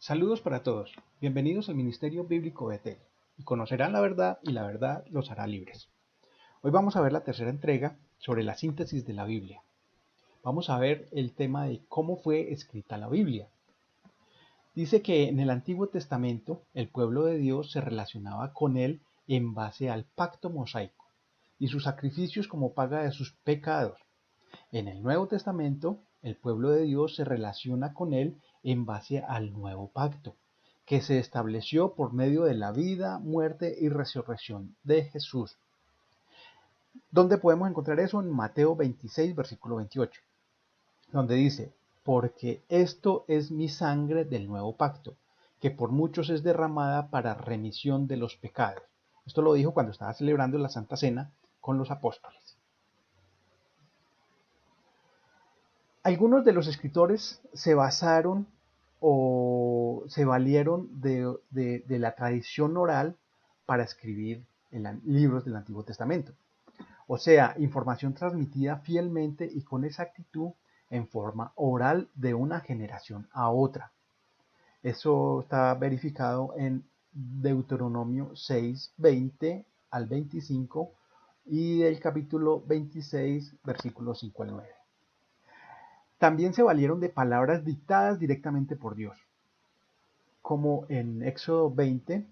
Saludos para todos, bienvenidos al Ministerio Bíblico Betel, y conocerán la verdad y la verdad los hará libres. Hoy vamos a ver la tercera entrega sobre la síntesis de la Biblia. Vamos a ver el tema de cómo fue escrita la Biblia. Dice que en el Antiguo Testamento el pueblo de Dios se relacionaba con él en base al pacto mosaico y sus sacrificios como paga de sus pecados. En el Nuevo Testamento, el pueblo de Dios se relaciona con él en base al nuevo pacto, que se estableció por medio de la vida, muerte y resurrección de Jesús. ¿Dónde podemos encontrar eso? En Mateo 26, versículo 28, donde dice, porque esto es mi sangre del nuevo pacto, que por muchos es derramada para remisión de los pecados. Esto lo dijo cuando estaba celebrando la Santa Cena con los apóstoles. Algunos de los escritores se basaron o se valieron de la tradición oral para escribir libros del Antiguo Testamento. O sea, información transmitida fielmente y con exactitud en forma oral de una generación a otra. Eso está verificado en Deuteronomio 6, 20 al 25 y el capítulo 26, versículos 5 al 9. También se valieron de palabras dictadas directamente por Dios, como en Éxodo 20,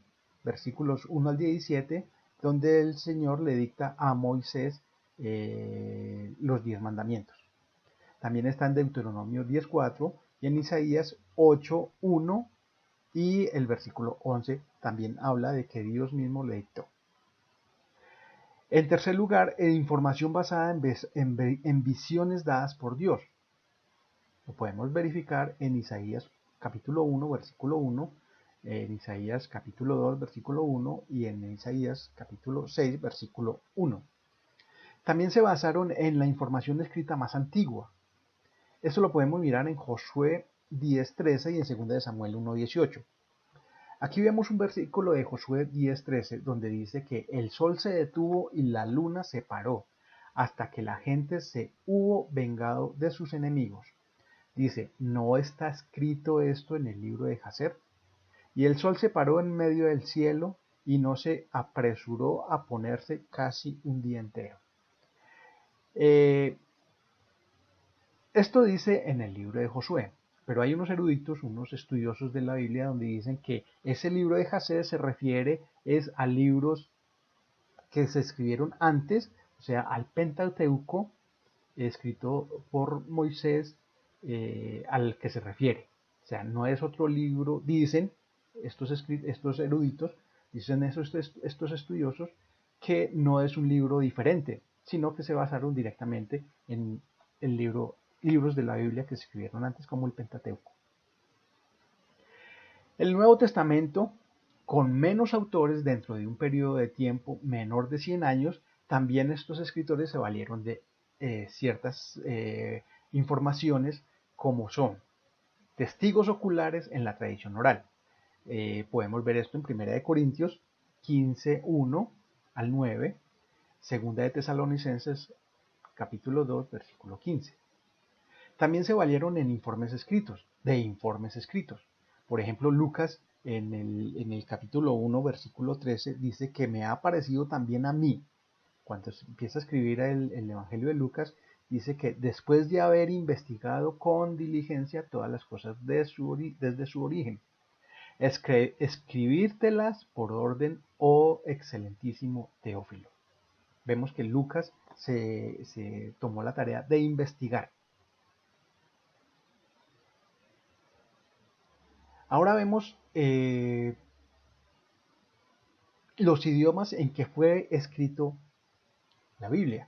versículos 1 al 17, donde el Señor le dicta a Moisés los 10 mandamientos. También está en Deuteronomio 10:4 y en Isaías 8:1 y el versículo 11 también habla de que Dios mismo le dictó. En tercer lugar, información basada en visiones dadas por Dios. Lo podemos verificar en Isaías capítulo 1, versículo 1, en Isaías capítulo 2, versículo 1 y en Isaías capítulo 6, versículo 1. También se basaron en la información escrita más antigua. Esto lo podemos mirar en Josué 10:13 y en 2 de Samuel 1:18. Aquí vemos un versículo de Josué 10:13 donde dice que el sol se detuvo y la luna se paró hasta que la gente se hubo vengado de sus enemigos. Dice, ¿no está escrito esto en el libro de Jacer? Y el sol se paró en medio del cielo y no se apresuró a ponerse casi un día entero. Esto dice en el libro de Josué, pero hay unos eruditos, unos estudiosos de la Biblia donde dicen que ese libro de Jacer se refiere a libros que se escribieron antes, o sea, al Pentateuco, escrito por Moisés, al que se refiere. O sea, no es otro libro, dicen estos eruditos, dicen estos estudiosos, que no es un libro diferente, sino que se basaron directamente en el libros de la Biblia que se escribieron antes, como el Pentateuco. El Nuevo Testamento, con menos autores dentro de un periodo de tiempo menor de 100 años, también estos escritores se valieron de ciertas informaciones como son testigos oculares en la tradición oral. Podemos ver esto en 1 de Corintios 15, 1 al 9, 2 de Tesalonicenses capítulo 2, versículo 15. También se valieron de informes escritos. Por ejemplo, Lucas en el capítulo 1, versículo 13, dice que me ha parecido también a mí. Cuando se empieza a escribir el Evangelio de Lucas, dice que después de haber investigado con diligencia todas las cosas desde su origen, escribírtelas por orden, oh excelentísimo Teófilo. Vemos que Lucas se tomó la tarea de investigar. Ahora vemos los idiomas en que fue escrito la Biblia.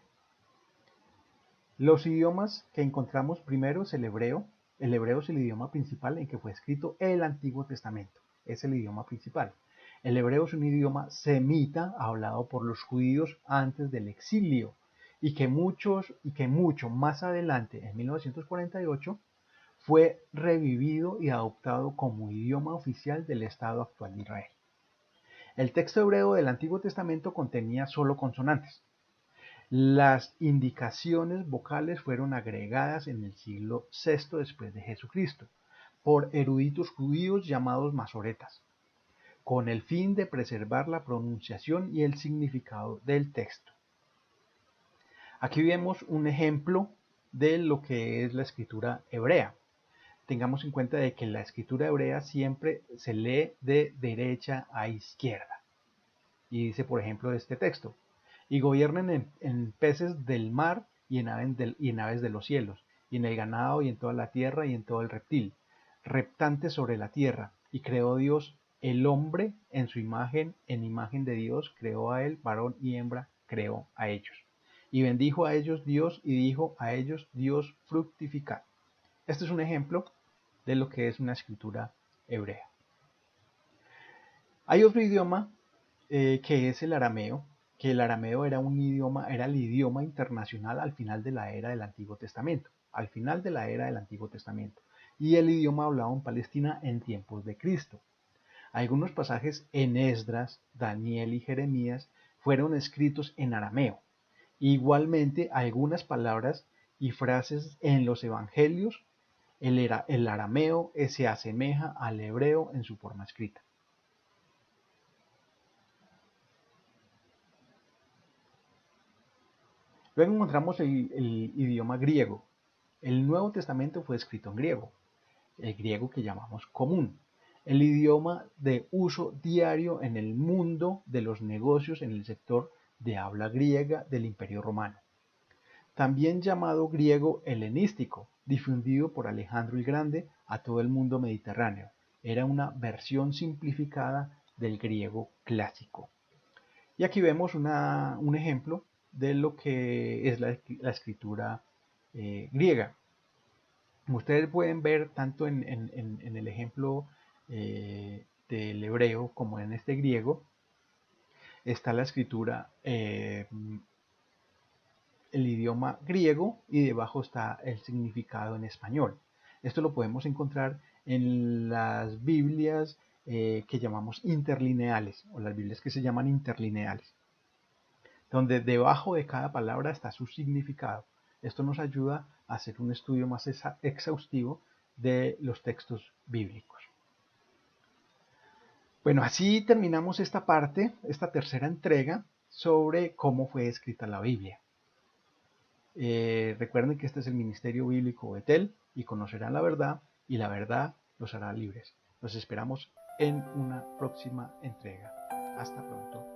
Los idiomas que encontramos primero es el hebreo. El hebreo es el idioma principal en que fue escrito el Antiguo Testamento. Es el idioma principal. El hebreo es un idioma semita hablado por los judíos antes del exilio y que mucho más adelante, en 1948, fue revivido y adoptado como idioma oficial del Estado actual de Israel. El texto hebreo del Antiguo Testamento contenía solo consonantes. Las indicaciones vocales fueron agregadas en el siglo VI después de Jesucristo. por eruditos judíos llamados masoretas, con el fin de preservar la pronunciación y el significado del texto. Aquí vemos un ejemplo de lo que es la escritura hebrea. Tengamos en cuenta de que la escritura hebrea siempre se lee de derecha a izquierda. Y dice, por ejemplo, este texto: y gobiernen en peces del mar y en aves de los cielos, y en el ganado y en toda la tierra y en todo el reptil, reptantes sobre la tierra. Y creó Dios el hombre en su imagen, en imagen de Dios creó a él, varón y hembra creó a ellos. Y bendijo a ellos Dios y dijo a ellos Dios: fructificad. Este es un ejemplo de lo que es una escritura hebrea. Hay otro idioma que es el arameo, que el arameo era el idioma internacional al final de la era del Antiguo Testamento, y el idioma hablado en Palestina en tiempos de Cristo. Algunos pasajes en Esdras, Daniel y Jeremías fueron escritos en arameo. Igualmente, algunas palabras y frases en los evangelios, el arameo se asemeja al hebreo en su forma escrita. Luego encontramos el idioma griego. El Nuevo Testamento fue escrito en griego, el griego que llamamos común, el idioma de uso diario en el mundo de los negocios en el sector de habla griega del Imperio Romano. También llamado griego helenístico, difundido por Alejandro el Grande a todo el mundo mediterráneo. Era una versión simplificada del griego clásico. Y aquí vemos un ejemplo de lo que es la escritura griega. Como ustedes pueden ver tanto en el ejemplo del hebreo como en este griego, está la escritura, el idioma griego, y debajo está el significado en español. Esto lo podemos encontrar en las Biblias que llamamos interlineales, o las Biblias que se llaman interlineales, donde debajo de cada palabra está su significado. Esto nos ayuda a hacer un estudio más exhaustivo de los textos bíblicos. Bueno, así terminamos esta parte, esta tercera entrega sobre cómo fue escrita la Biblia. Recuerden que este es el Ministerio Bíblico Betel, y conocerán la verdad, y la verdad los hará libres. Los esperamos en una próxima entrega. Hasta pronto.